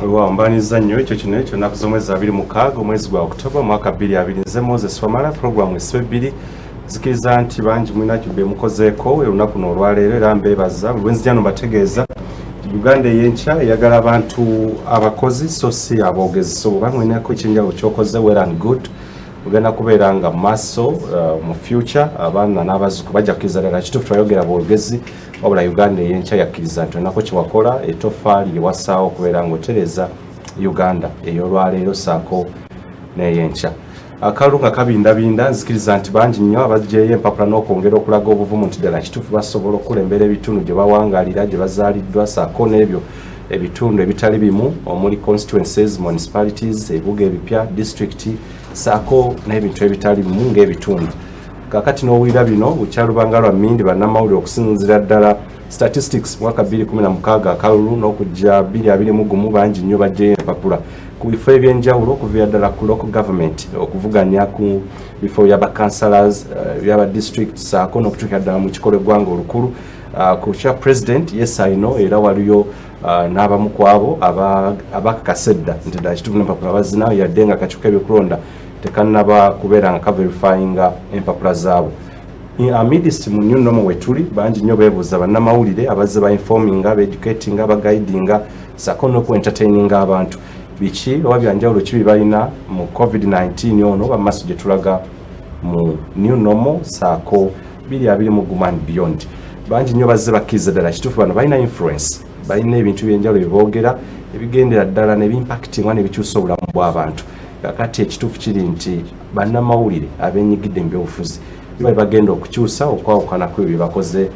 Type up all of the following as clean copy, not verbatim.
Mbaniza nnyo ekyo kino ekyo naku z'omwezi 26 omwezi gwa Oktoba mwaka 2020 nze Moses WAMALA programu esibiri zikiriza nti bangi mwina kibbe mukozeeko olunaku n'olwaleero era mbeebaza lwenzi jano mbategeeza Uganda Eyenkya eyagala abantu abakozi so si aboogezi so bwe mwinako ekinjalo ky'okoze well and good ugenda kubeera nga maaso mu future abaana n'abazuku bajja kukkiriza ddala kituufu twayogera boogezi wabula Uganda Eyenkya yakkiriza nti onako kyewakola etoffaali lyewassaawo okubeera ng'otereza Uganda ey'olwaleero saako n'Eyenkya. Akalulu nga kabindabinda nzikiriza nti bangi nnyo abagyeyo empapula n'okwongera okulaga obuvumu nti ddala kituufu basobola okulembera ebitundu gye bawangaalira gye bazaaliddwa saako n'ebyo ebitundu ebitali bimu omuli constituencies, municipalities, ebibuga ebipya, district saako n'ebintu ebitali bimu ng'ebitundu. Kakati n'owulira bino bukyalubanga lwa mmindi bannamawulire okusinzira ddala statistics mwaka 2016 akalulu n'okujja 2021 bangi nnyo bajjeyo empapula ku bifo ebyenjawulo okuviira ddala ku local government okuvuganya ku bifo byaba councillors byaba district saako n'okutuukira ddala mu kikolo eggwanga olukulu ku kya president yes I know era waliyo n'abamu ku abo abakakasa edda nti ddala kituufu n'empapula bazinayo yadde nga kakiiko ebyokulonda tekanaba kubeera nga kaverifyinga empapula zaabo. Amidst mu new normal wetuli bangi nnyo beebuuza bannamawulire abazze ba informinga educatinga baguidinga saako n'oku-entertaininga abantu biki oba byanjawulo kibi balina mu COVID-19 ono bamaaso gye tulaga mu new normal saako 2021 and beyond. Bangi nnyo bazze bakkiriza ddala kituufu bano balina influence balina ebintu byenjawulo bye boogera ebigendera ddala ne bimpactingwa ne bikyusa obulamu bw'abantu. Kakati ekituufu kiri nti bannamawulire abeenyigidde mu byobufuzi bali bagenda okukyusa okwawukanako ebyo bakoze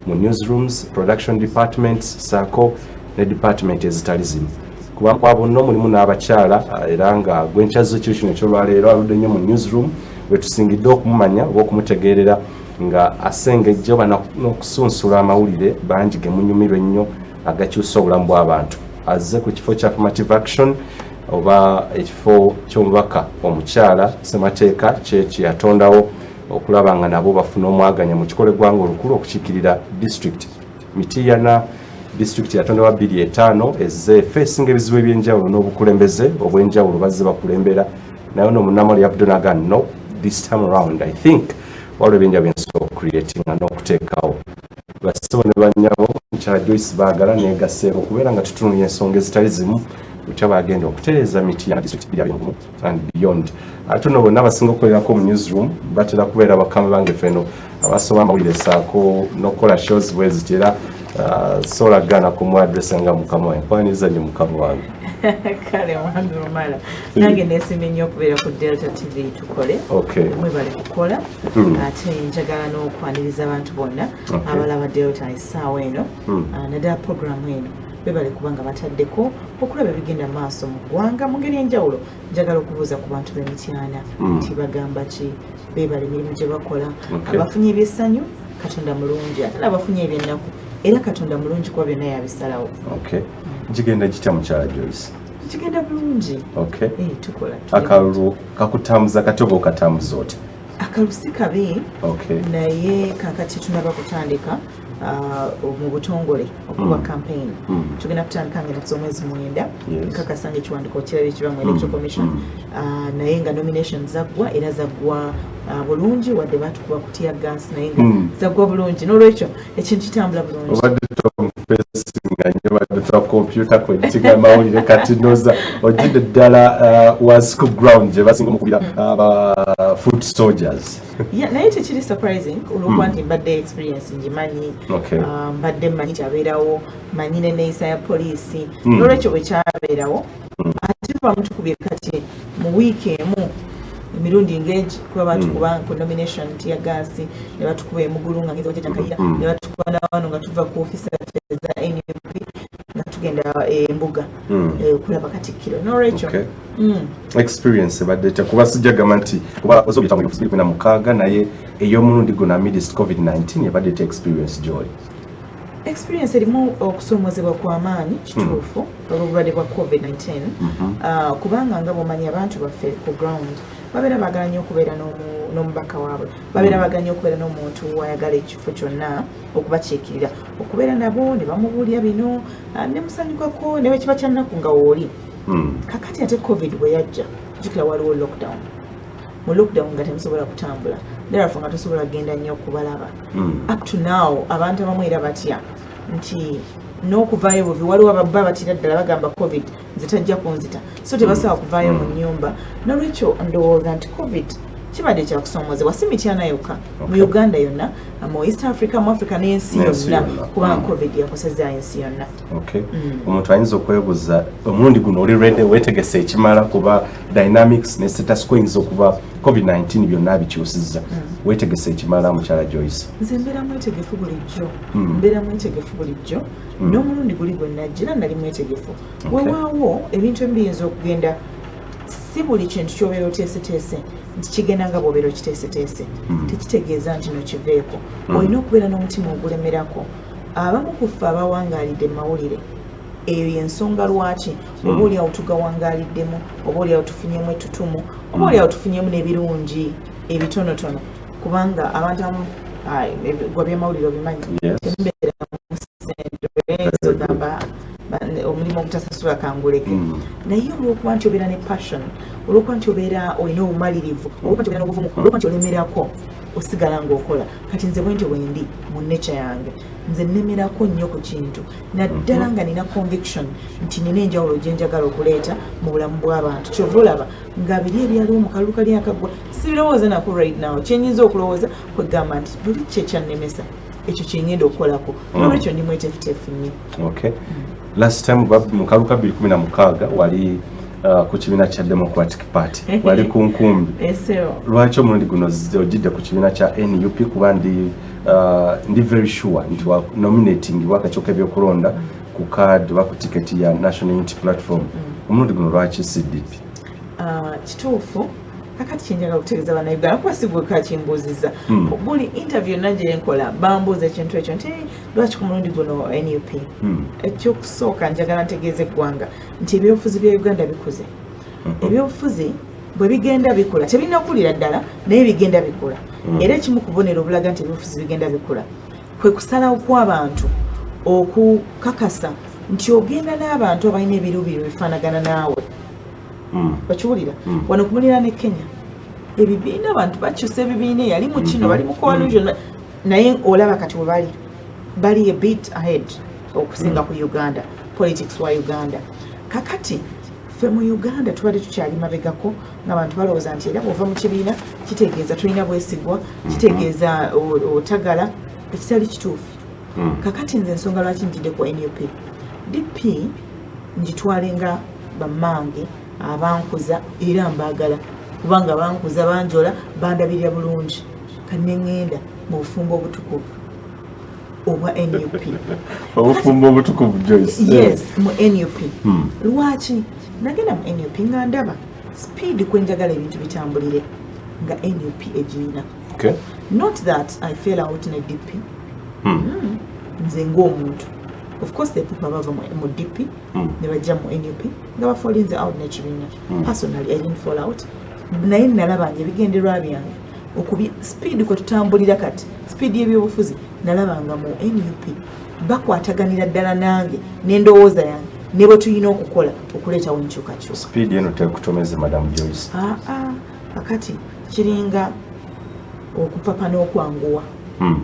mu newsrooms, production departments saako ne department ezitali zimu. Kuba kwabo nno mulimu n'abakyala era nga gwenkyazo kiri kino ekyolwaleero aludde nnyo mu newsroom we tusingidde okumumanya oba okumutegeerera nga asengejja oba n'okusunsula amawulire bangi ge munyumirwa ennyo agakyusa obulamu bw'abantu. Azze ku kifo kya affirmative action oba ekifo ky'omubaka omukyala ssemateeka kye yatondawo okulaba nga nabo bafuna omwaganya mu kikolo eggwanga olukulu okukiikirira district Mityana district yatondawa 2005 ezze facing ebizibu ebyenjawulo n'obukulembeze obw'enjawulo bazze bakulembera naye ono munnamawulire yabudde no this time around I think waliwo ebyenjawulo byensobola okucreatinga n'okuteekawo bassebo ne bannyabo mukyala Joyce Bagala neegaseeko okubeera nga tutunulira ensonga ezitali zimu kutya bagenda okutereeza Mityana district and beyond. Ate no bonna abasinga okukolerako mu newsroom batera kubeera bakama bange feno abasoma amawulire saako n'okukola shows bwe zitera solagana kumwadresa nga mukama wange kwaniriza nnyo mukama wange kale wange Wamala nange neesimye nnyo okubeera ku Delta TV tukole mwebale kukola ate njagala n'okwaniriza abantu bonna abalaba Delta essaawa eno naddala programu eno bebale kubanga bataddeko okulaba ebigenda maaso mu ggwanga mu ngeri enjawulo. Njagala okubuuza ku bantu b'Emityana nti bagamba ki bebale emirimu gye bakola abafunye ebyessanyu Katonda mulungi ate abafunye ebyennaku era Katonda mulungi kuba byonna yabisalawo. Kigenda kitya mukyala Joyce? Kigenda bulungi. Tukola akalulu kakutambuza kati oba okatambuza oti? Akalulu si kabi naye kakati tunaba kutandika mu butongole okuba campaign tugenda kutandika nga nakuza omwezi 9 nkakasanga ekiwandiiko kirala ekiva mu electoral commission naye nga nominations zaggwa era zaggwa bulungi wadde batukuba kutya gas naye nga zaggwa bulungi n'olwekyo ekintu kitambula bulungi. Nga nnyo badde computer kweditinga amawulire kati noza ojjidde ddala wa school ground gye basinga omukubira aba foot soldiers. Naye tekiri surprising olwokuba nti mbadde experience ngimanyi mbadde mmanyi kyabeerawo manyi n'enneeyisa ya poliisi n'olwekyo bwe kyabeerawo ate bamutukubye kati mu wiiki emu emirundi ng'egi kuba batukuba ku nomination ya gaasi ne batukuba emugulu nga ngezi wajja kayira ne batukuba n'awano nga tuva ku office za NUP nga tugenda embuga okulaba Katikkiro n'olwekyo experience badde kuba sijjagamba nti kuba ozobita mu 2016 naye ey'omulundi guno amidst COVID-19 yabadde te experience gy'oli. Experience erimu okusoomozebwa kw'amaanyi kituufu olw'obulwadde bwa COVID-19 kubanga nga bw'omanyi abantu baffe ku ground babeera baagala nnyo okubeera n'omubaka waabwe babeera baagala nnyo okubeera n'omuntu ayagala ekifo kyonna okubakiikirira okubeera nabo ne bamubuulira bino ne musanyukako ne bwekiba kyannaku nga wooli kakati ate covid bwe yajja jjukira waliwo lockdown mu lockdown nga temusobola kutambula therefore nga tosobola kugenda nnyo okubalaba up to now abantu abamu era batya nti n'okuvaayo buvi waliwo ababba batira ddala bagamba covid nze tajja kunzita so tebasobola kuvaayo mu nnyumba nolwekyo ndowooza nti covid kibadde kyakusoomozebwa si mityana yokka mu Uganda yonna mu East Africa mu Africa n'ensi yonna kubanga covid yakosezza ensi yonna. Omuntu ayinza okwebuuza omulundi guno oli ready weetegese ekimala kuba dynamics ne status quo eyinza okuba covid-19 byonna bikyusizza weetegese ekimala mukyala Joyce? Nze mbeera mwetegefu bulijjo n'omulundi guli gwe najjira nali mwetegefu wewaawo ebintu ebimu biyinza okugenda si buli kintu kyobeera oteeseteese nti kigenda nga bw'obeera okiteeseteese tekitegeeza nti nokiveeko olina okubeera n'omutima ogulemerako abamu ku ffe abawangaalidde mu mawulire eyo y'ensonga lwaki oba oliawo tugawangaaliddemu oba oliawo tufunyemu ettutumu oba oliawo tufunyemu n'ebirungi ebitonotono kubanga abantu abamu gwa byamawulire obimanyi tembeera mu sente ogamba omulimu ogutasasula kanguleke naye olwokuba nti obeera ne passion olwokuba nti obeera olina obumalirivu olwokuba nti obeera n'obuvumu olwokuba nti olemerako osigala ng'okola kati nze bwe nti bwendi mu nature yange nze nnemerako nnyo ku kintu naddala nga nina conviction nti nina enjawulo gye njagala okuleeta mu bulamu bw'abantu kyova olaba nga biri ebyaliwo mu kalulu kali akaggwa sibirowooza nako right now kyenyinza okulowooza kwegamba nti buli kye kyannemesa ekyo kyeŋŋenda okukolako nolwekyo ndi mweteefuteefu nnyo. Last time mu kalulu ka 2016 wali ku kibiina kya Democratic Party wali ku nkumbi lwaki omulundi guno ogidde ku kibiina kya NUP kuba ndi very sure nti wa nominating wakakyuka ebyokulonda ku card wa ku tiketi ya National Unity Platform omulundi guno lwaki CDP? Kituufu kakati kyenjagala okutegeeza bannayuganda kuba si gwe kakimbuuziza buli interview nagye nkola bambuuza ekintu ekyo nti lwaki ku mulundi guno NUP ekyokusooka njagala ntegeeza eggwanga nti ebyobufuzi bya Uganda bikuze ebyobufuzi bwe bigenda bikula tebirina kuwulira ddala naye bigenda bikula era ekimu ku bubonero obulaga nti ebyobufuzi bigenda bikula kwe kusalawo kw'abantu okukakasa nti ogenda n'abantu abalina ebiruubiru bifaanagana naawe bakiwulira wano kumulira ne Kenya ebibiina abantu bakyusa ebibiina yali mu kino bali mu coalition naye olaba kati we bali a bit ahead okusinga ku Uganda politics wa Uganda kakati ffe mu Uganda tubadde tukyali mabegako ng'abantu balowooza nti era bw'ova mu kibiina kitegeeza tulina bwesigwa kitegeeza otagala ekitali kituufu kakati nze ensonga lwaki njidde ku NUP DP njitwale nga bammange abankuza era mbaagala kubanga bankuza banjola bandabirira bulungi kanneŋŋenda mu bufumbo obutukuvu obwa NUP. Obufumbo obutukuvu Joyce? Yes, mu NUP. Lwaki nagenda mu NUP nga ndaba speed kwe njagala ebintu bitambulire nga NUP egirina. Not that I fell out in a DP. Nze ng'omuntu. Of course the people abava mu DP ne bajja mu NUP nga bafalinze out n'ekibiina. Personally I didn't fall out. Naye nalaba nje ebigenderwa byange okubi speed kwe tutambulira kati speed y'ebyobufuzi nalabanga mu NUP bakwataganira ddala nange n'endowooza yange ne bwe tulina okukola okuleetawo enkyukakyuka. Speed eno tekutomeze Madam Joyce? Akati kiringa okupapa n'okwanguwa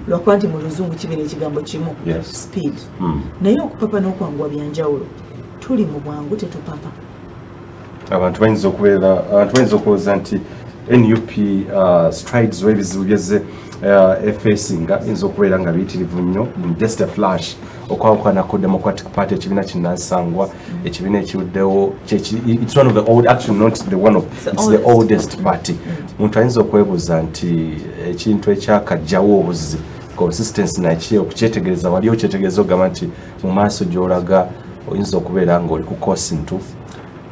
lwakuba nti mu luzungu kibeera ekigambo kimu speed naye okupapa n'okwanguwa byanjawulo tuli mu bwangu tetupapa. Abantu bayinza okulowooza nti NUP strides w'ebizibu byezze efeesinga yinza okubeera nga biyitirivu nnyo just a flash okwawukana ku Democratic Party ekibiina kinnansangwa ekibiina ekiwuddewo it's one of the old actually not the one of it's the oldest party. Omuntu ayinza okwebuuza nti ekintu ekyakajjawo obuzzi consistency naki okukyetegereza wali okyetegereza ogamba nti mu maaso gy'olaga oyinza okubeera ng'oli ku course ntuufu.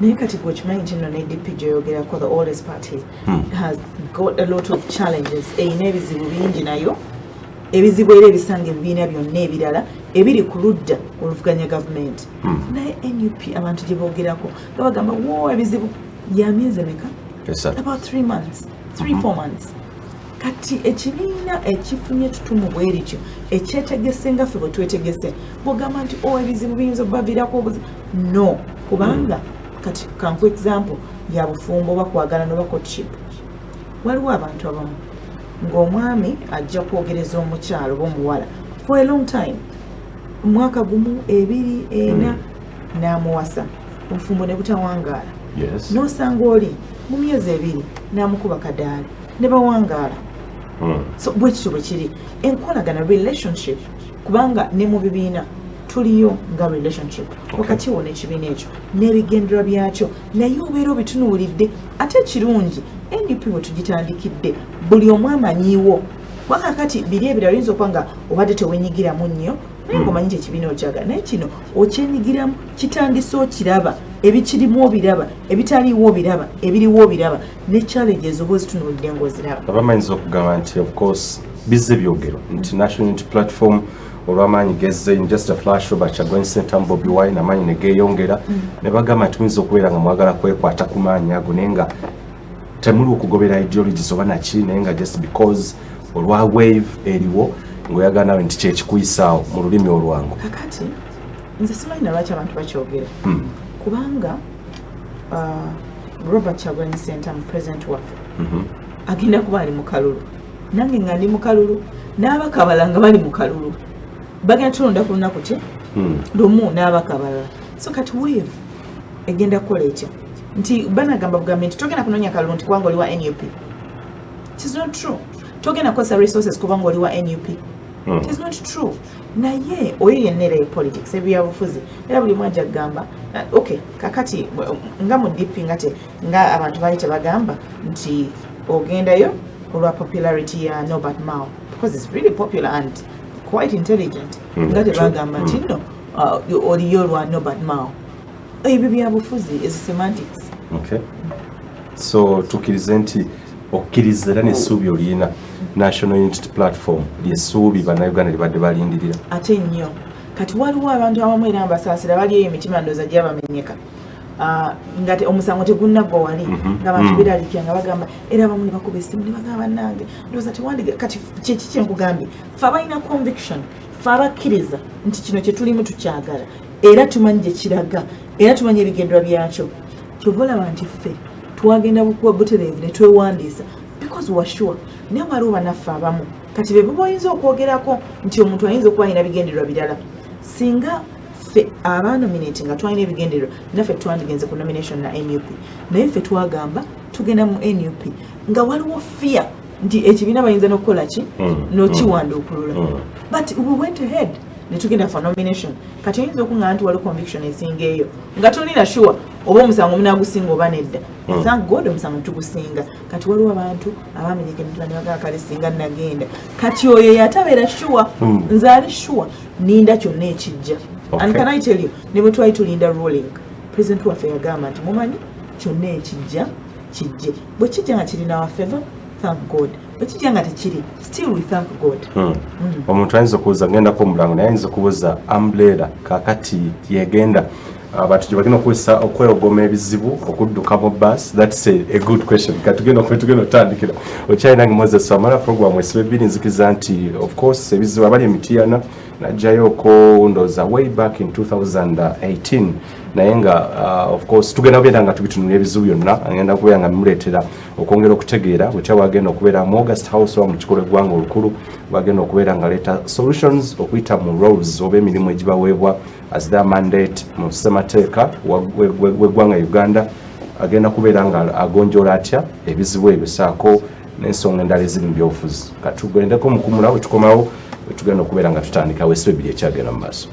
Naye kati bw'okimanyi nti nno n'EDP gy'oyogerako the oldest party has got a lot of challenges eyina ebizibu bingi nayo ebizibu era ebisanga ebibiina byonna ebirala ebiri ku ludda oluvuganya gavumenti naye NUP abantu gye boogerako nga bagamba wo ebizibu ya myezi emeka about 3 months 3-4 months kati ekibiina ekifunye tutumu bwerityo ekyetegese nga ffe bwe twetegese bwogamba nti ebizibu biyinza okubaviirako obuzibu no kubanga kati kanku example ya bufumbo oba kwagala noba courtship waliwo abantu abamu ng'omwami ajja kwogereza omukyalo oba omuwala for a long time omwaka gumu 2-4 n'amuwasa obufumbo ne butawangaala n'osanga oli mu myezi 2 n'amukuba kadaali ne bawangaala so bwe kityo bwe kiri enkolagana relationship kubanga ne mu bibiina tuliyo nga relationship wakati wo n'ekibiina ekyo n'ebigendererwa byakyo naye obeera obitunuulidde ate kirungi NUP bwe tugitandikidde buli omu amanyiiwo wakakati biri ebirala oyinza okuba nga obadde tewenyigiramu nnyo naye ng'omanyi nti ekibiina okyagala naye kino okyenyigiramu kitandise okiraba ebikirimu obiraba ebitaliiwo obiraba ebiriwo obiraba ne challenges oba ozitunuulidde ng'oziraba abamanyiza okugamba nti of course bizze byogero nti national unity platform olw'amaanyi gezze in just a flash oba Kyagulanyi Ssentamu Bobi Wine amaanyi ne geeyongera ne bagamba nti muyinza okubeera nga mwagala kwekwata ku maanyi ago naye nga temuli okugobera ideologies oba naki naye nga just because olwa wave eriwo ng'oyagala nawe nti kyekikuyisaawo mu lulimi olwangu kakati nze simanyi na lwaki abantu bakyogera kubanga Robert Kyagulanyi Ssentamu president waffe agenda kuba ali mu kalulu nange nga ndi mu kalulu n'abaka abalala nga bali mu kalulu bagenda tulonda ku lunaku ki lumu n'abaka abalala so kati wave egenda kukola ekyo nti banagamba bugambe nti togenda kunoonya kalulu nti kubanga oli wa NUP it is not true togenda kukozesa resources kubanga oli wa NUP it is not true naye oyo yenna era politics ebyabufuzi era buli mwaja kugamba okay kakati nga mu DP nga abantu bali tebagamba nti ogendayo olwa popularity ya Norbert Mao because it's really popular and quite intelligent nga tebagamba nti no oliyo olwa Norbert Mao ebyo byabufuzi is semantics okay so tukirize nti okkiriza era n'essuubi olina national unity platform lyessuubi bannayuganda libadde balindirira ate nnyo kati waliwo abantu abamu era mbasaasira bali eyo emitima ndooza gyabamenyeka nga omusango tegunnaggwa wali ng'abantu biraliikira nga bagamba era abamu ne bakuba essimu ne bagamba bannange ndooza tewandiga kati kyeki kyenkugambye ffe abalina conviction ffe abakkiriza nti kino kye tulimu tukyagala era tumanyi gye kiraga era tumanyi ebigendererwa byakyo kyova olaba nti ffe twagenda bukuba butereevu ne twewandiisa because we are sure naye waliwo bannaffe abamu kati be buba oyinza okwogerako nti omuntu ayinza okuba alina bigendererwa birala singa ffe abanominati nga twalina ebigendererwa naffe twandigenze ku nomination na NUP naye ffe twagamba tugenda mu NUP nga waliwo fear nti ekibiina bayinza n'okukola ki n'okiwanduukulula but we went ahead ne tugenda for nomination kati oyinza okuŋŋamba nti waliwo conviction esinga eyo nga tolina sure oba omusango munaagusinga oba nedda thank God omusango tugusinga kati waliwo abantu abamenyeka emitula ne bagala kale singa nagenda kati oyo yatabeera sure nze ali sure ninda kyonna ekijja and can I tell you ne bwe twali tulinda ruling president waffe yagamba nti mumanyi kyonna ekijja kijje bwe kijja nga kirina wa favor thank God bwe kijja nga tekiri still we thank God omuntu ayinza okubuuza ngendako omulango naye ayinza okubuuza umbrella kakati yegenda abantu gye bagenda okukozesa okweyogoma ebizibu okudduka mu bus that's a good question katugenda otandikira okyayinange Moses Wamala program esibe bbiri nzikiriza nti of course ebizibu abali emitiyana najjayoko ndooza way back in 2018 naye nga of course tugenda kubeera nga tubitunula ebizibu byonna agenda kubeera nga bimuleetera okwongera okutegeera bwetya wagenda okubeera mu August House oba mu kikolo eggwanga olukulu wagenda okubeera nga leeta solutions okuyita mu roles oba emirimu egibaweebwa as their mandate mu ssemateeka w'eggwanga Uganda agenda kubeera nga agonjoola atya ebizibu ebyo saako n'ensonga endala eziri mu byobufuzi katugendeko mukumula bwe tukomawo tugenda okubeera nga tutandikawo esibe bbiri ekyagenda mu maaso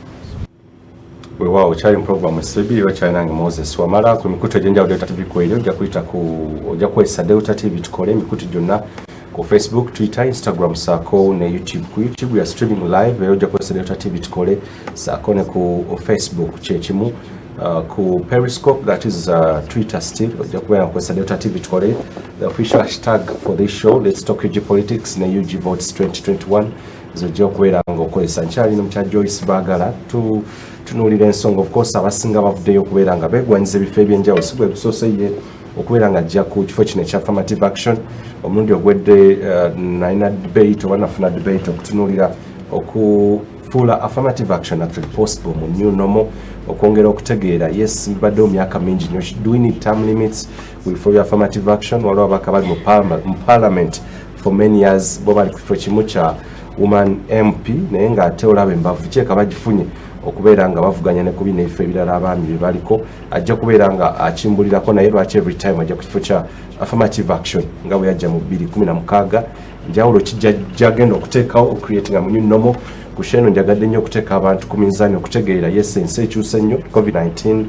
weewaawo kyali mu program esibe bbiri wakyali Moses Wamala ku mikutu egyenjawulo Delta TV kweri ojja kukozesa Delta TV tukole emikutu gyonna ku Facebook, Twitter, Instagram saako ne YouTube. Ku YouTube we are streaming live era ojja kukozesa Delta TV tukole saako ne ku Facebook kyekimu ku Periscope that is Twitter still ojja kubeera kukozesa Delta TV tukole the official hashtag for this show let's talk UG politics ne UG votes 2021 zojja okubeera nga okozesa nkyali nomukya Joyce Bagala tunuulira ensonga of course abasinga bavuddeyo okubeera nga beegwanyiza ebifo ebyenjawulo si gwe gusooseye okubeera nga ajja ku kifo kino ekya affirmative action. Omulundi ogwedde nalina debate oba nafuna debate okutunuulira okufuula affirmative action actually possible mu new normal, okwongera okutegeera yes mbaddewo myaka mingi nnyo, do we need term limits for affirmative action? Waliwo abaka bali mu parliament for many years bo bali ku kifo kimu kya woman MP naye ng'ate olaba embavu kyeka bagifunye okubeera nga bavuganya ne ku bino ebifo ebirala abaami bye baliko, ajja kubeera nga akimbulirako naye lwaki every time ajja ku kifo kya affirmative action nga bwe yajja mu 2016. Njawulo kijagenda okuteekawo ocreating mu new normal. Ku sheno njagadde nnyo okuteeka abantu ku minzaani okutegeera yes ensi ekyuse nnyo, COVID-19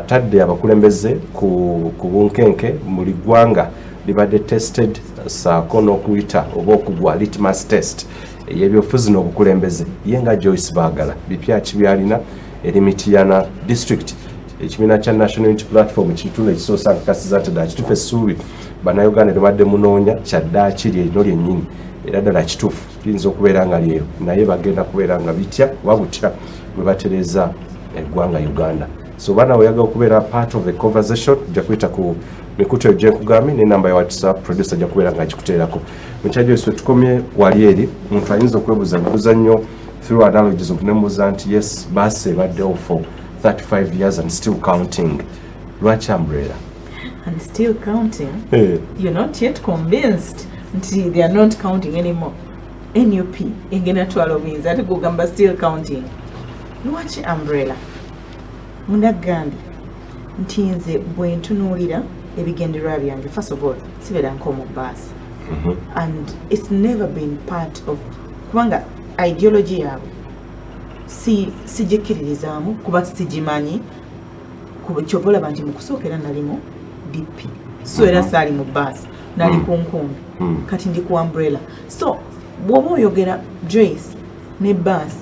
tadde abakulembeze ku bunkenke buli ggwanga libadde tested saako n'okuyita oba okugwa litmus test ey'ebyobufuzi n'obukulembeze. Ye nga Joyce Bagala bipya ki byalina eri Mityana district ekibiina kya National Unity Platform ekitundu ekisoosa nkakasiza nti ddala kituufu essuubi bannayuganda ne badde munoonya kyaddaa kiri erino lyennyini era ddala kituufu kiyinza okubeera nga leero naye bagenda kubeera nga bitya wabutya bwe batereeza eggwanga Uganda. So bana oyagala okubeera part of the conversation ojja kuyita ku mikutu egyo nkugambye n'enamba ya WhatsApp producer ajja kubeera nga akikuteerako. Mukyajja eswe tukomye wali eri omuntu ayinza okwebuuza ebibuuza nnyo through analogies omuntu nemubuuza nti yes baasi ebaddewo for 35 years and still counting. Lwaki umbrella? And still counting? You're not yet convinced until they are not counting anymore. NUP engena twalo means ate kugamba still counting. Lwaki umbrella? Munagambye nti nze bwe ntunuulira ebigendererwa byange, first of all sibeera nkomu baasi and it's never been part of kubanga ideology yaabwe sigikkiririzaamu kuba sigimanyi kyova olaba nti mu kusookera nalimu DP so era saali mu baasi nali ku nkumbi kati ndi ku umbrella. So bw'oba oyogera Joyce ne baasi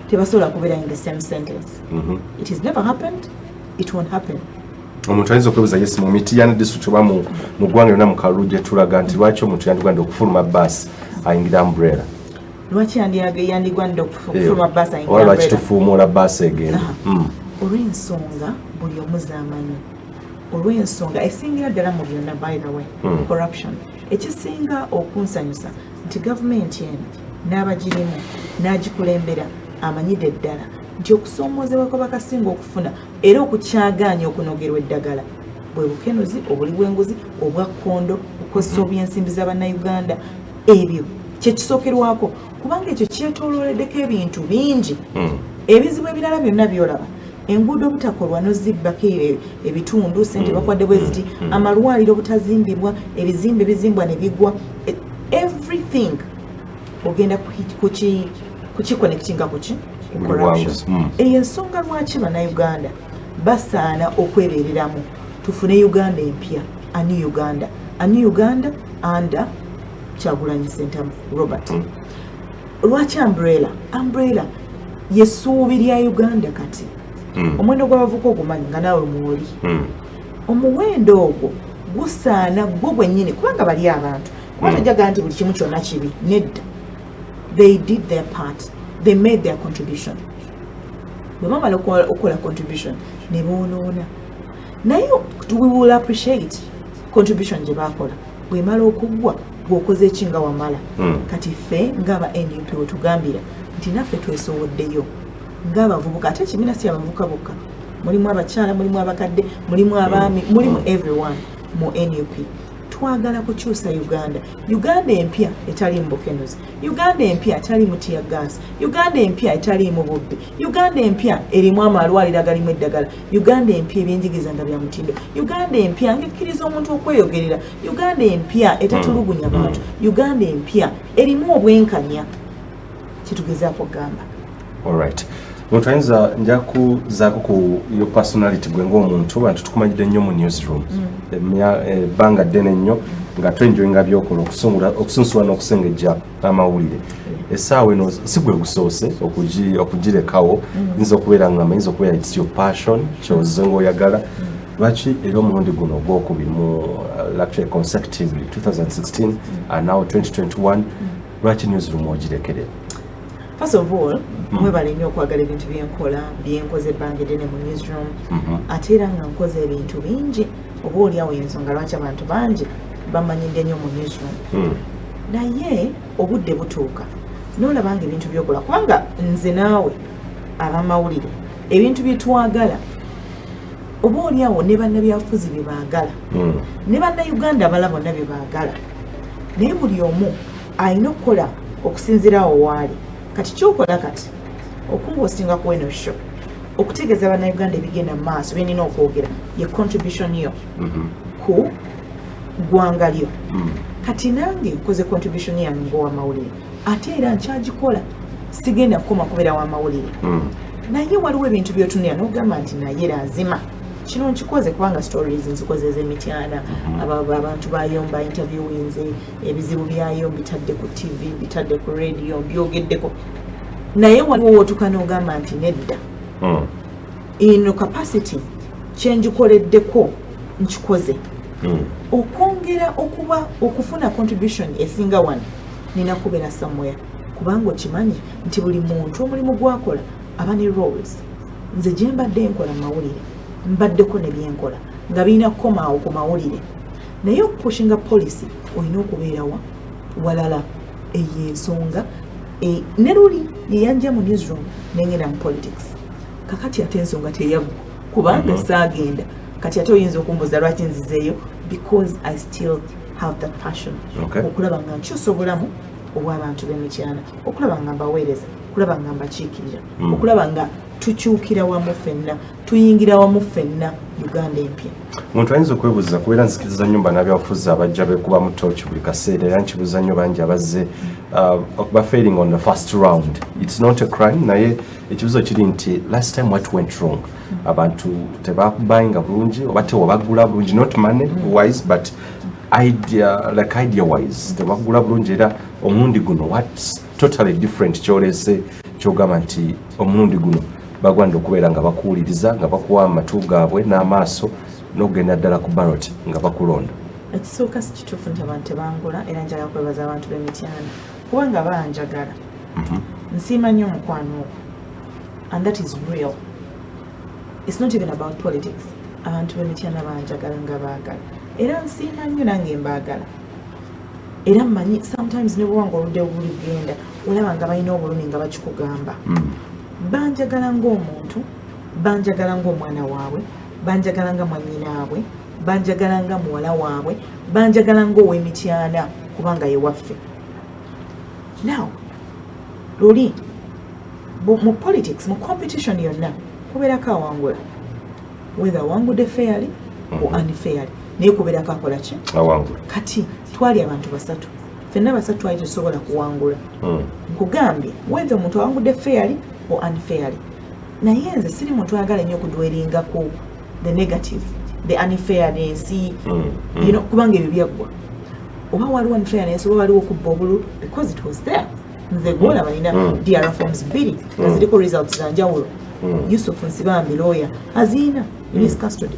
tebasobola kubeera in the same sentence. It has never happened, it won't happen. Omuntu ayinza okwebuuza yes mu Mityana district oba mu ggwanga lyonna mu kalulu gye tulaga nti lwaki omuntu yandigwanidde okufuluma baasi ayingira umbrella? Lwaki yandigwanidde okufuluma baasi ayingira umbrella? Lwaki tufuumuula baasi egenda? Olw'ensonga buli omu z'amanyi, olw'ensonga esingira ddala mu byonna by the way corruption. Ekisinga okunsanyusa nti gavumenti eno n'abagirimu n'agikulembera amanyidde ddala nti okusoomoozebwa kwe bakasinga okufuna era okukyagaanya okunogerwa eddagala bwe bukenuzi, obuli bw'enguzi, obwakkondo, okukozesa obyensimbi z'Abannayuganda. Ebyo kye kisookerwako kubanga ekyo kyetoolooleddeko ebintu bingi. Ebizibu ebirala byonna byolaba, enguudo obutakolwa n'ozibbako ebitundu, ssente bakwadde bwe ziti, amalwaliro obutazimbibwa, ebizimbe bizimbwa ne bigwa, everything ogenda kukikonectinga kuki corruption. Eyo ensonga lwaki Bannayuganda basaana okwebeereramu tufune Uganda empya, a new Uganda under Kyagulanyi Ssentamu Robert. Lwaki umbrella yesuubi lya Uganda kati omuwendo gw'abavuka ogumanyi nga naawe mwoli omuwendo ogwo gusaana gwo gwennyini kubanga bali abantu kuba tajjaga nti buli kimu kyonna kibi nedda. They did their part, they made their contribution. Bwe bamala okukola contribution ne boonoona naye we will appreciate contribution gye baakola bw'emala okuggwa bw'okoze ekinga wamala. Kati ffe ng'aba NUP wetugambira nti naffe twesowoddeyo ng'abavubuka, ate ekibiina si abavubuka bokka, mulimu abakyala, mulimu abakadde, mulimu abaami, mulimu everyone mu NUP. Twagala kukyusa Uganda empya etaliimu bukenuzi, Uganda empya etaliimu tear gas, Uganda empya etaliimu bubbi, Uganda empya erimu amalwaliro agalimu eddagala, Uganda empya ebyenjigiriza nga bya mutindo, Uganda empya ng'ekkiriza omuntu okweyogerera, Uganda empya etatulugunya bantu, Uganda empya erimu obwenkanya. Kitugezaako gamba. Alright. Omuntu ayinza nja kuzaako ku your personality gwe ng'omuntu abantu tukumanyidde nnyo mu newsroom ebbanga ddene nnyo nga twenjoyinga byokola okusunsula n'okusengejja amawulire. Essaawa eno si gwe gusoose okugirekawo, yinza okubeera nga mayinza okubeera it's your passion kyoze ng'oyagala. Lwaki era omulundi guno ogwokubiri mu actually consecutively 2016 and now 2021 lwaki newsroom ogirekerera? First of all, mwebale nnyo okwagala ebintu byenkola byenkoze ebbanga eddene mu newsroom ate era nga nkoze ebintu bingi oba oliawo ensonga lwaki abantu bangi bamanyidde nnyo mu newsroom naye obudde butuuka n'olabanga ebintu byokola kubanga nze naawe abamawulire ebintu byetwagala oba oliawo ne bannabyabufuzi bye baagala ne bannayuganda abala bonna bye baagala naye buli omu alina okukola okusinziirawo waali kati kyokola kati okumbosinga ku eno show okutegeeza bannayuganda ebigenda mu maaso byenina okwogera ye contribution yo ku ggwanga lyo kati nange nkoze contribution yange ng'owamawulire ate era nkyagikola sigenda kukoma kubeera wamawulire naye waliwo ebintu byotunira n'ogamba nti naye lazima kino nkikoze kubanga stories nzikoze ez'emityana abantu bayomba interviewinze ebizibu byayo mbitadde ku TV mbitadde ku radio mbyogeddeko naye waliwo wotuka n'ogamba nti nedda ino capacity kyenjikoleddeko nkikoze okwongera okufuna contribution esinga wano nina kubeera somewhere kubanga okimanyi nti buli muntu omulimu gwakola aba ne roles nze gye mbadde nkola mawulire mbaddeko ne byenkola nga birina kukomaawo ku mawulire naye okupushinga policy olina okubeerawa walala eyo ensonga ne luli yeyanja mu newsroom nengenda mu politics kakati ate ensonga teyaggwa kubanga saagenda kati ate oyinza okumbuza lwaki nzizeeyo because I still have that passion okulaba nga nkyusa obulamu obw'abantu b'emityana okulaba nga mbaweereza okulaba nga mbakiikirira okulaba nga tukyukira wamu ffenna tuyingira wamu ffenna Uganda empya omuntu ayinza okwebuuza kubeera nzikiriza nnyo bannabyabufuzi abajja beekuba mu tooki buli kaseera era nkibuuza nnyo bangi abazze okuba failing on the first round it's not a crime naye ekibuzo kiri nti last time what went wrong abantu tebakubayinga bulungi oba tewabagula bulungi not money wise but idea wise tebagula bulungi era omulundi guno what's totally different kyolese kyogamba nti omulundi guno bagwanda okubeera nga bakuwuliriza nga bakuwa amatu gaabwe n'amaaso n'okugenda ddala ku ballot nga bakulonda ekisooka si kituufu nti abantu tebangula era njagala kwebaza abantu b'emityana kubanga banjagala nsiima nnyo omukwano ogwo and that is real. It's not even about politics. Abantu b'emityana banjagala nga baagala era nsiima nnyo nange mbaagala era mmanyi sometimes ne bwanga oludde obuligenda olaba nga balina obulumi nga bakikugamba banjagala ng'omuntu banjagala ng'omwana waabwe banjagala nga mwannyinaabwe banjagala nga muwala waabwe banjagala ng'ow'emityana kubanga ye waffe now luli mu politics mu competition yonna kubeerako awangula whether awangudde fairly or unfairly naye kubeerako akola ki awangula kati twali abantu basatu ffenna basatu twali tetusobola kuwangula nkugambye whether omuntu awangudde fairly or unfairly naye nze siri muntu ayagala nnyo okudweringa ku the negative the unfairness kubanga ebyo byaggwa oba waliwo unfairness oba waliwo okubba obululu because it was there nze gwola balina DR forms 2 nga ziriko results za njawulo Yusuf Nsibambi lawyer azina in his custody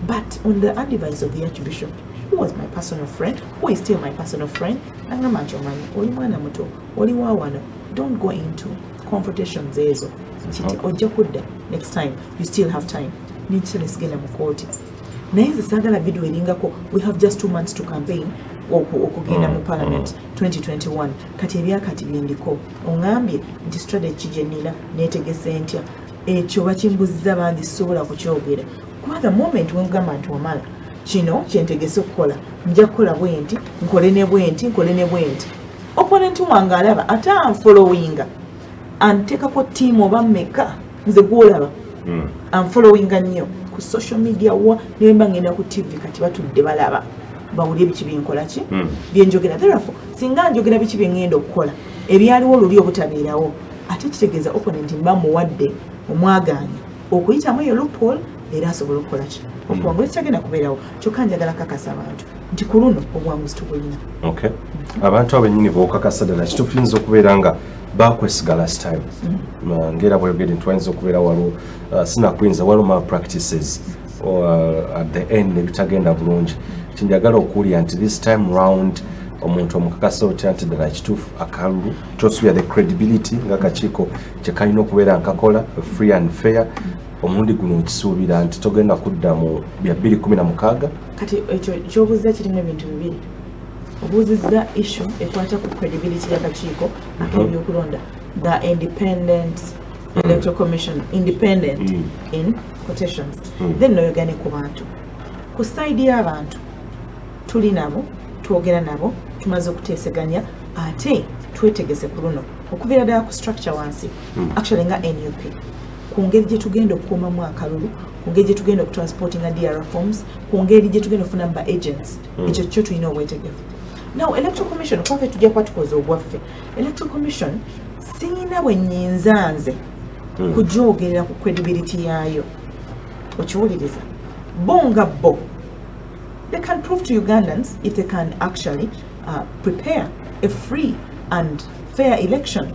but on the advice of the Archbishop who was my personal friend who is still my personal friend nangamba nti omanyi oli mwana muto oli waawano don't go into confrontations ezo kiti ojja kudda next time you still have time nikyo nesigenda mu kooti naye nze saagala video eringako we have just 2 months to campaign okugenda mu parliament 2021 kati ebyakati byendiko oŋambye nti strategy gyenina neetegese ntya ekyo bakimbuzizza bandi sisobola kukyogera kuba the moment wengamba nti wamala kino kyentegese okukola nja kukola bwenti nkole ne bwenti nkole ne bwenti opponent wange alaba ate anfollowinga antekako tiimu oba mmeka nze gwolaba anfollowinga nnyo ku social media wa niwemba ngenda ku TV kati batudde balaba bawulye biki byenkola ki byenjogera therefore singa njogera biki byengenda okukola ebyaliwo oluli obutabeerawo ate kitegeeza opponent mba muwadde omwagaanya okuyitamu eyo loophole era asobola okukola ki okuwangula kyagenda kubeerawo kyokka njagala kakasa abantu nti ku luno obuwanguzi tubulina abantu abennyini bookakasa ddala kituyinza okubeera nga bakwesiga last time ngera bweyogedde nti wayinza okubeera waliwo sinakuyinza waliwo malpractices at the end nebitagenda bulungi kinjagala okuwulira nti this time round omuntu omukakasa otya nti ddala ekituufu akalulu tosuubira the credibility ng'akakiiko kye kalina okubeera nkakola free and fair omulundi guno okisuubira nti togenda kudda mu bya 2016 kati ekyo kyobuuza kirimu ebintu bibiri obuuzizza issue ekwata ku credibility y'akakiiko ak'ebyokulonda the independent electoral commission independent in quotations then noyogane ku bantu ku side y'abantu tuli nabo twogera nabo tumaze okuteeseganya ate twetegese ku luno okubeera ddala ku structure wansi actually nga NUP ku ngeri gye tugenda okukuumamu akalulu ku ngeri gye tugenda okutransportinga DR forms ku ngeri gye tugenda okufuna ba agents ekyo kyo tulina obwetegefu. Now electoral commission kwafe tujja kuba tukoze obwaffe electoral commission siyina bwe nnyinza nze kugyogerera ku credibility yaayo okiwuliriza bo nga bo they can prove to Ugandans if they can actually prepare a free and fair election,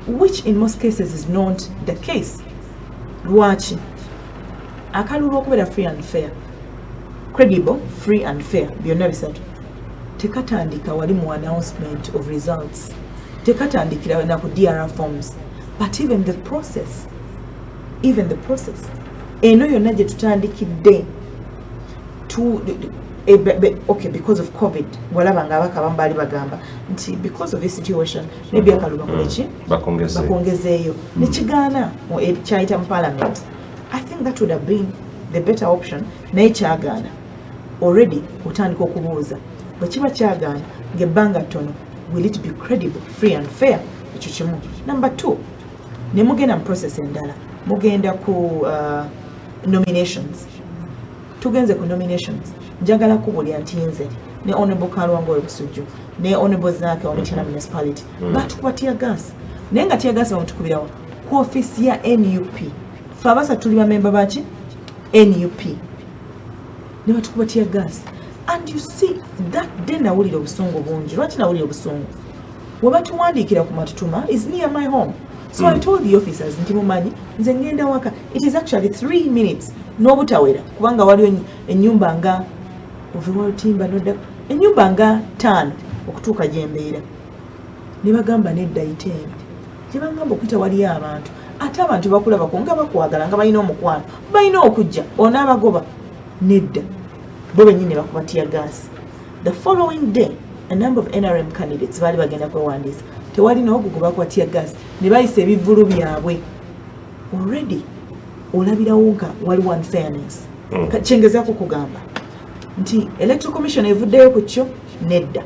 which in most cases is not the case. Lwaki akalulu okubeera free and fair, credible, free and fair, byonna bisatu tekatandika wali mu announcement of results, tekatandikira na ku DR forms, but even the process eno yonna gye tutandikidde okay, because of COVID walaba nga abaka bambali bagamba nti because of this situation maybe akaluba kulechi bakongezeeyo nekigaana ekyayita mu parliament. I think that would have been the better option naye kyagaana already otandika okubuuza bwe kiba kyagaana ng'ebbanga ttono will it be credible, free and fair? Ekyo kimu. Number 2 ne mugenda mu process endala mugenda ku nominations. Tugenze ku nominations njagala kubulya nti nze ne honorable Kalwango Obusujju ne honorable Zake wa Michana municipality batukuba tear gas naye nga tear gas bamutukubirawo ku office ya NUP fabasa tuli bamemba baki NUP ne batukuba tear gas and you see that then nawulira obusungu bungi. Lwaki nawulira obusungu? Webatuwandiikira ku matutuma is near my home, so I told the officers nti mumanyi nze ngenda waka. It is actually 3 minutes n'obutawera kubanga waliwo ennyumba nga oviwalutimba nodda ennyumba nga 5 okutuuka gye mbeera. Ne bagamba nedda iteeni gye bagamba okuyita waliyo abantu ate abantu bakulabako nga bakwagala nga balina omukwano balina okujja onaabagoba nedda bo bennyini bakuba tear gas. The following day a number of NRM candidates bali bagenda kwewandiisa tewali n'ogugoba kwa tear gas ne bayisa ebivvulu byabwe already. Olabirawo nga waliwo unfairness. Kyengezaako kugamba nti electoral commission evuddeyo ku kyo nedda,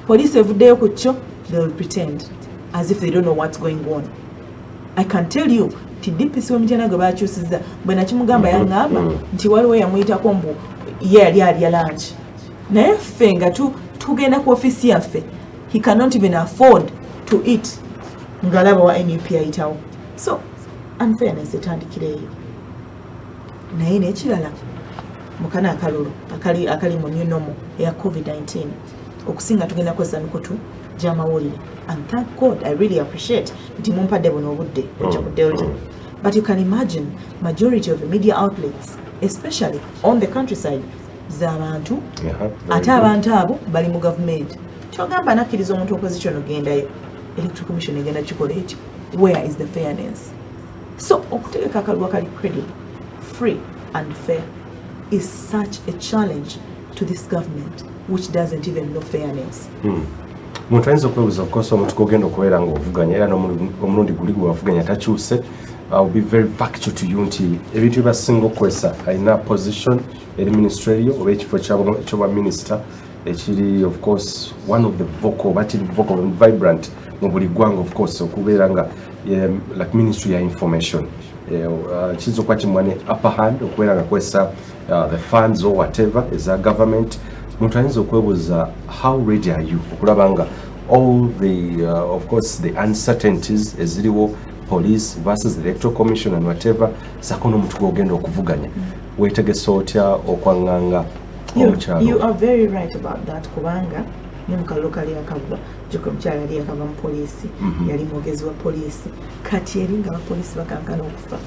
police evuddeyo ku kyo, they will pretend as if they don't know what's going on. I can tell you nti DPC w'Emityana gwe baakyusizza bwe nakimugamba yaŋŋamba nti waliwo yamuyitako mbu ye yali alya lunch naye ffe nga tugenda ku ofisi yaffe he cannot even afford to eat ng'alaba wa NUP ayitawo. So unfairness etandikireeyo. Naye n'ekirala mukana akalulu akali mu new normal eya COVID-19 okusinga tugenda kwesa mikutu gy'amawulire, and thank God I really appreciate nti mumpadde buno obudde ojja ku Delta. But you can imagine majority of the media outlets especially on the countryside z'abantu ate abantu abo bali mu government. Kyogamba nakkiriza omuntu opposition ogendayo electoral commission egenda kikola ekyo. Where is the fairness? So okutegeka akalulu akali credible, free and fair is such a challenge to this government which doesn't even know fairness. Muntu ayinza okwebuuza okukosa omuntu kogenda okubeera ng'ovuganya era n'omulundi guli gwe wavuganya takyuse. I'll be very factual to you nti ebintu byasinga okukwesa alina position eri ministry oba ekifo ky'obwa minister ekiri of course one of the vocal and vibrant mu buli ggwanga of course okubeera nga like ministry ya information kiyinza okuba kimuwa ne upper hand okubeera nga kwesa the funds or whatever eza government. Muntu ayinza okwebuuza how ready are you okulaba nga all the of course the uncertainties eziriwo police versus the electoral commission and whatever sakono omuntu gwogenda okuvuganya weetegese otya okwaŋŋanga omukyalo? You are very right about that kubanga ne mukalulu kali akagwa joko omukyala yali akava mu poliisi yali mwogezi wa poliisi kati eri nga abapoliisi bakankana okufa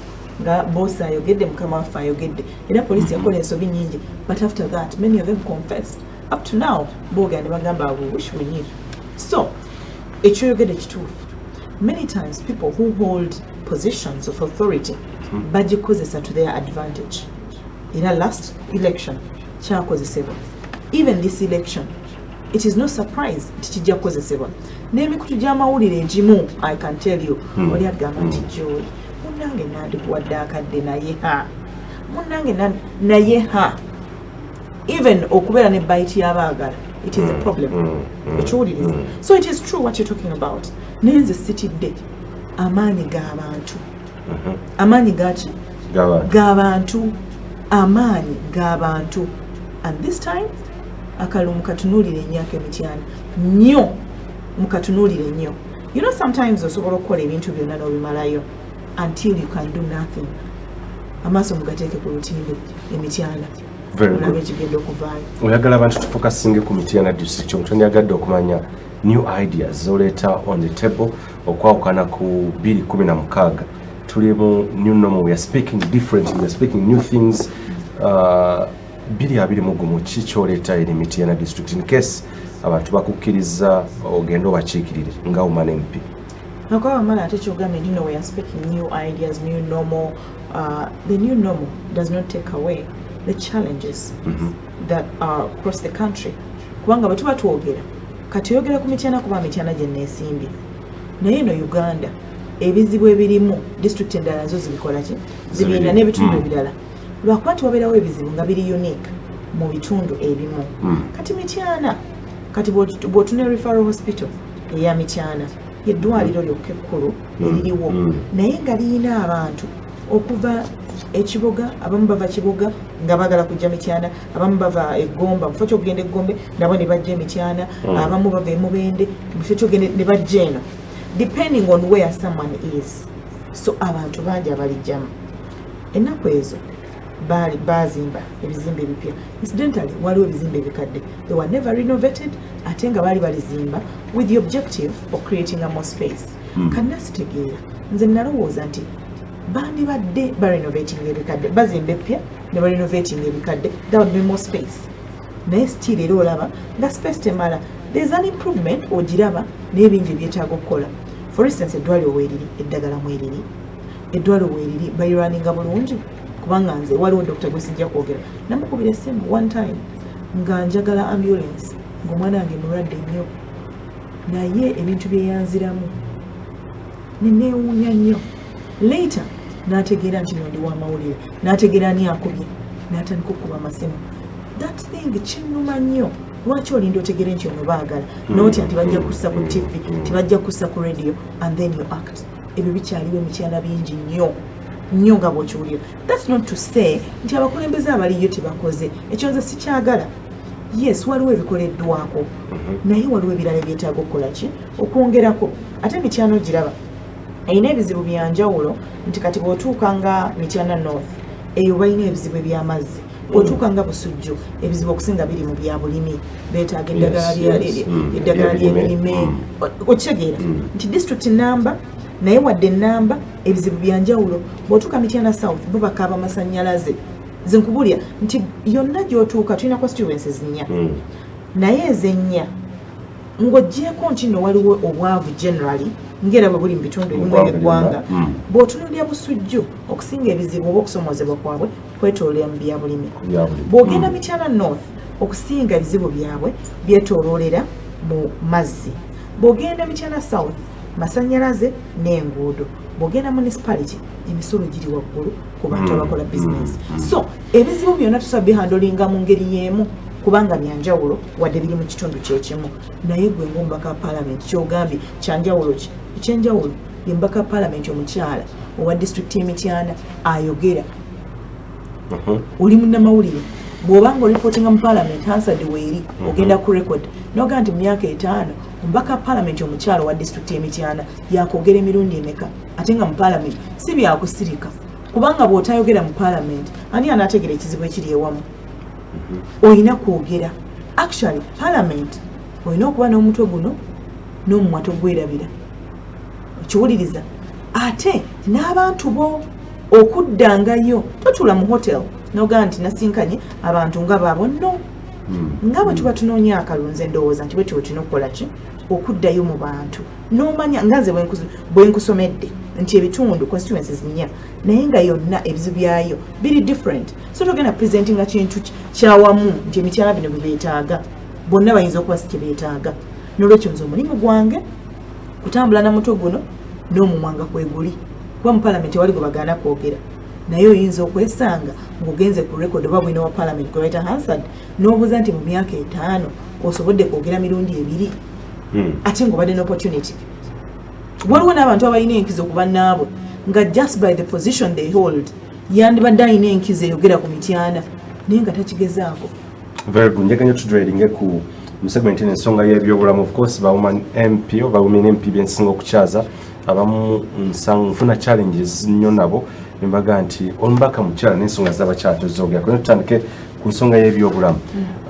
nga bosi ayogedde mukama waffe ayogedde era poliisi yakola ensobi nyingi, but after that many of them confessed up to now boga ne bagamba we wish we knew. So ekyoyogedde many times people who hold positions of authority bagikozesa to their advantage. In our last election kyakozesebwa, even this election it is no surprise tikijja kukozesebwa n'emikutu gy'amawulire egimu. I can tell you oli agamba nti Joy munnange nandikuwadde akadde naye ha even okubeera ne bayiti y'abaagala, it is a problem. So it is true what you're talking about. Nenze sitidde amaanyi g'abantu, amaanyi gaki g'abantu, amaanyi g'abantu, and this time akalulu mukatunuulire nnyo ak'emityana nnyo, mukatunuulire nnyo. You know, sometimes osobola okukola ebintu byonna n'obimalayo until you can do nothing. Amaaso mugateeke ku lutimbe emityana. Very good. Oyagala abantu tufokasinge ku mityana district kyonto yagadde okumanya new ideas zoleeta on the table okwawukana ku 2016. Tuli mu new normal, we are speaking differently, we are speaking new things. 2021 kikyoleeta eri mityana district in case abantu bakukkiriza ogenda obakiikirire nga Woman MP. WAMALA ate kyogambye, you know, we are speaking new ideas, new normal. The new normal does not take away the challenges that are across the country. Kubanga batuba tuogera kati yogera ku mityana kuba mityana gye neesimbye naye no Uganda ebizibu ebirimu district endala nazo zibikola ki zibiina n'ebitundu ebirala lwakwati wabeerawo ebizibu nga biri unique mu bitundu ebimu. Kati mityana kati bw'otuna referral hospital eya mityana yeddwaliro lyokka ekkulu eririwo naye nga liyina abantu okuva ekibuga, abamu bava kibuga nga bagala kujja mityana, abamu bava eggomba mufo kyogenda eggombe nabo ne bajja emityana, abamu bava emubende mufo kyogenda ne bajja eno, depending on where someone is. So abantu bangi abalijjamu ennaku ezo bazimba ebizimbe ebipya. Incidentally waliwo ebizimbe ebikadde, they were never renovated ate nga baali balizimba with the objective of creating a more space. Kannasitegeera nze nalowooza nti bandi badde renovating ebikadde, bazimba epya ne renovating ebikadde, that would be more space. Naye still era olaba nga space temala, there's an improvement ogiraba n'ebingi ebyetaaga okukola. For instance eddwaliro weeriri, eddagala mweriri, eddwaliro weeriri bayirwaninga bulungi kubanga nze waliwo Dr. Gwesijja kwogera namukubira essimu one time nga njagala ambulance ng'omwana wange mulwadde nnyo naye ebintu byeyanziramu neneewuunya nnyo. Later n'ategeera nti ndi wa mawulire, n'ategeera ani akubye, n'atandika okuba amasimu. That thing kinnuma nnyo. Lwaki olinda otegere nti ono baagala noti nti bajja kussa ku TV, tibajja kussa ku radio, and then you act. Ebyo bikyaliwo emityana bingi nnyo nnyo nga bw'okiwulira. That's not to say nti abakulembeze abaliyo tebakoze, ekyo nze sikyagala. Yes, waliwo ebikoleddwako naye waliwo ebirala ebyetaaga okukola ki okwongerako. Ate emityana ogiraba erina ebizibu byanjawulo nti kati bw'otuuka nga mityana north eyo balina ebizibu eby'amazzi, bw'otuuka nga Busujju ebizibu okusinga biri mu bya bulimi, beetaaga eddagala ly'ebirime. Okitegeera nti district namba naye wadde namba ebizibu byanjawulo. Bw'otuuka mityana south bo bakaaba amasannyalaze. Zinkubulya nti yonna gy'otuuka tulina constituencies nnya naye ezennya ng'oggyeko nti nno waliwo obwavu generally ngera bwe buli mu bitundu ebimu eby'eggwanga. Bw'otunuulira Busujju okusinga ebizibu oba okusomozebwa kwabwe kwetoolera mu bya bulimi. Bw'ogenda mityana north okusinga ebizibu byabwe byetooloolera mu mazzi. Bw'ogenda mityana south masannyalaze n'enguudo. Bw'ogenda municipality emisolo giri waggulu ku bantu abakola business. So ebizibu byonna tusobola bihandolinga mu ngeri y'emu kubanga byanjawulo wadde biri mu kitundu kyekimu. Naye gwe ng'omubaka wa parliament ky'ogambye kyanjawulo ki? Ekyenjawulo ye mubaka wa parliament omukyala owa district y'emityana ayogera. Oli munnamawulire bw'obanga oripotinga mu parliament hansard weeri ogenda ku record n'ogamba nti mu myaka 5 omubaka wa parliament omukyala wa district y'emityana yakwogera emirundi emeka ate nga mu parliament si byakusirika kubanga bw'otayogera mu parliament ani anaategera ekizibu ekiri ewamu. Olina kwogera. Actually parliament olina okuba n'omutwe guno n'omumwa togwerabira okiwuliriza ate n'abantu bo okuddangayo totula mu hotel n'ogamba nti nasinkanye abantu nga baabo no nga bwe tuba tunoonya akalunze ndowooza nti bwetyo tulina okukola ki okuddayo mu bantu n'omanya nga nze bwe nkusomedde nti ebitundu constituencies 4 naye nga yonna ebizibu byayo biri different so togenda presentinga kintu kyawamu nti emityala bino bibeetaaga bonna bayinza okuba si kyebeetaaga n'olwekyo nze omulimu gwange kutambula na muto guno n'omumwanga kweguli kuba mu palamenti wali gwe bagaana kwogera naye oyinza okwesanga ng'ogenze ku record oba bwina wa palamenti gwe bayita Hansard n'obuuza nti mu myaka 5 osobodde kwogera mirundi 2 ate ng'obadde n'opportunity waliwo n'abantu abalina enkizo ku bannaabwe nga just by the position they hold yandibadde alina enkizo eyogera ku mityana naye nga takigezaako. Very good. Njaganya tudweringe ku segment ensonga y'ebyobulamu. Of course ba women MP oba women MP byensinga okukyaza abamu nfuna challenges nnyo nabo nembaga nti omubaka mukyala n'ensonga z'abakyatozogera kuno tutandike ku nsonga y'ebyobulamu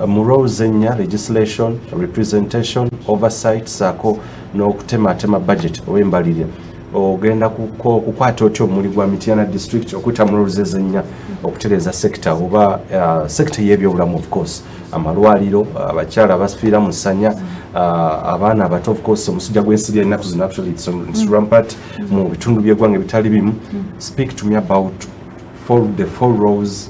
mu roles ennya legislation representation oversight saako n'okutematema budget ow'embalirira ogenda kukwata otyo omuli gwa Mityana district okuyita mu roles ezennya okutereeza sector oba sector y'ebyobulamu of course amalwaliro abakyala abafiira mu ssanya abaana abato of course omusujja gw'ensiri ennaku zino actually it's rampant mu bitundu by'eggwanga bitali bimu. Speak to me about the four roles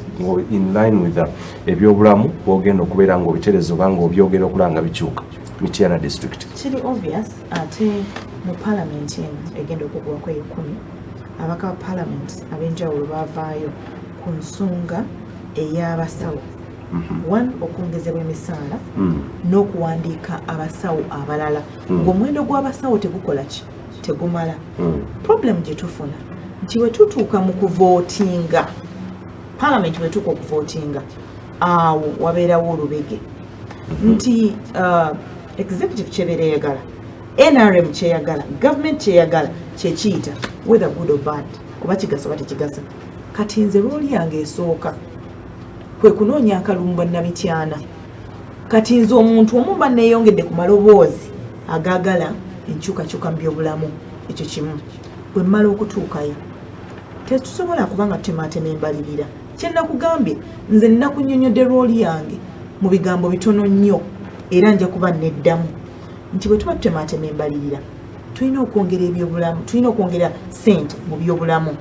in line with ebyobulamu bwogenda okubeera ng'obitereeza oba ng'obyogera okulanga bikyuka Mityana district. Kiri obvious ate mu parliament egenda okugwako 10 abaka ba parliament ab'enjawulo baavaayo ku nsonga ey'abasawo one okwongezebwa emisaala n'okuwandiika abasawo abalala ng'omuwendo gw'abasawo tegukola ki tegumala. Problem gye tufuna nti we tutuuka mu kuvootinga parliament we tuuka okuvootinga awo wabeerawo olubege nti executive kyebeera eyagala NRM kyeyagala government kyeyagala kyekiyita whether good or bad oba kigasa oba tekigasa. Kati nze looli yange esooka kwe kunoonya akalumba Namityana. Kati nze omuntu omu mba neeyongedde ku maloboozi agaagala enkyukakyuka mu byobulamu ekyo kimu bwe mmala okutuukayo tetusobola kubanga tutematema embalirira. Kye nakugambye nze nnakunnyonnyodde looli yange mu bigambo bitono nnyo era nja kuba neddamu nti bwe tuba tutematema embalirira tulina okwongera ebyobulamu tulina okwongera ssente mu byobulamu.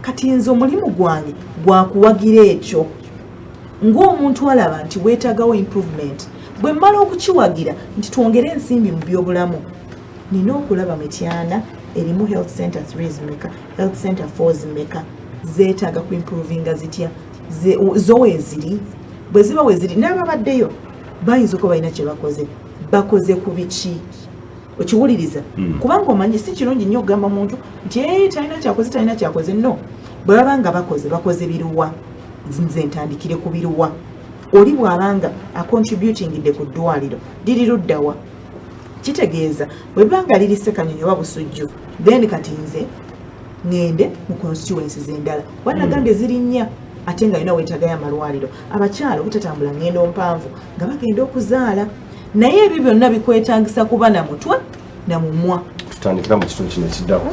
Kati nze omulimu gwange gwakuwagira ekyo ng'omuntu alaba nti weetaagawo improvement bwe mmala okukiwagira nti twongere ensimbi mu byobulamu nina okulaba Mityana erimu health center 3 zimeka health center 4 zimeka zeetaaga ku improvinga zitya zo weziri bwe ziba weziri n'ababaddeyo bayinza okuba balina kye bakoze ku biki okiwuliriza kubanga omanyi si kirungi nnyo okugamba muntu nti talina kyakoze no bwe babanga bakoze biruwa nze ntandikire ku biruwa oli bw'abanga acontributingidde ku ddwaliro liri luddawa kitegeeza bwe banga liri Ssekanyonyi oba Busujju then kati nze ngende mu constituencies endala wanagambye ziri 4 ate nga yina weetaagayo amalwaliro abakyala obutatambula ngendo mpanvu nga bagenda okuzaala naye ebyo byonna bikwetagisa kuba na mutwe na mumwa. Tutandikira mu kitundu kino ekiddamu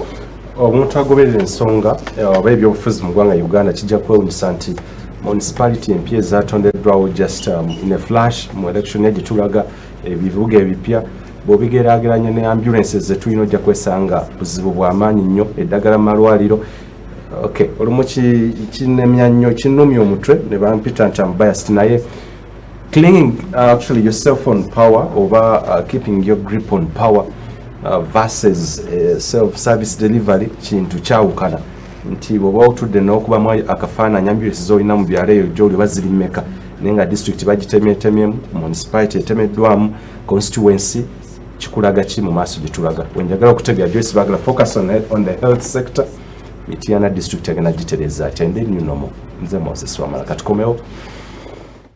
omuntu agoberera ensonga oba ebyobufuzi mu ggwanga Uganda kijja kwewunyisa nti municipality empya ezatondeddwawo just in a flash mu election egitulaga ebibuga ebipya bw'obigeraageranya ne ambulances zetulina ojja kwesanga buzibu bw'amaanyi nnyo eddagala mu malwaliro. Okay, olumu kinemya nnyo kinnumya omutwe ne bampita nti ambiased naye clinging actually yourself on power oba keeping your grip on power versus self-service delivery kintu kyawukana nti bw'oba otudde n'okubamu akafaananyi ambulance z'olina mu byalo eyo gy'oli baziri mmeka naye nga district bagitemyetemyemu municipality etemeddwamu constituency kikulaga ki mu maaso gye tulaga. Wenjagala okutegera Joyce Bagala focus on the health sector Mityana district agenda gitereza atende nnyunomo nze Moses Wamala katukomewo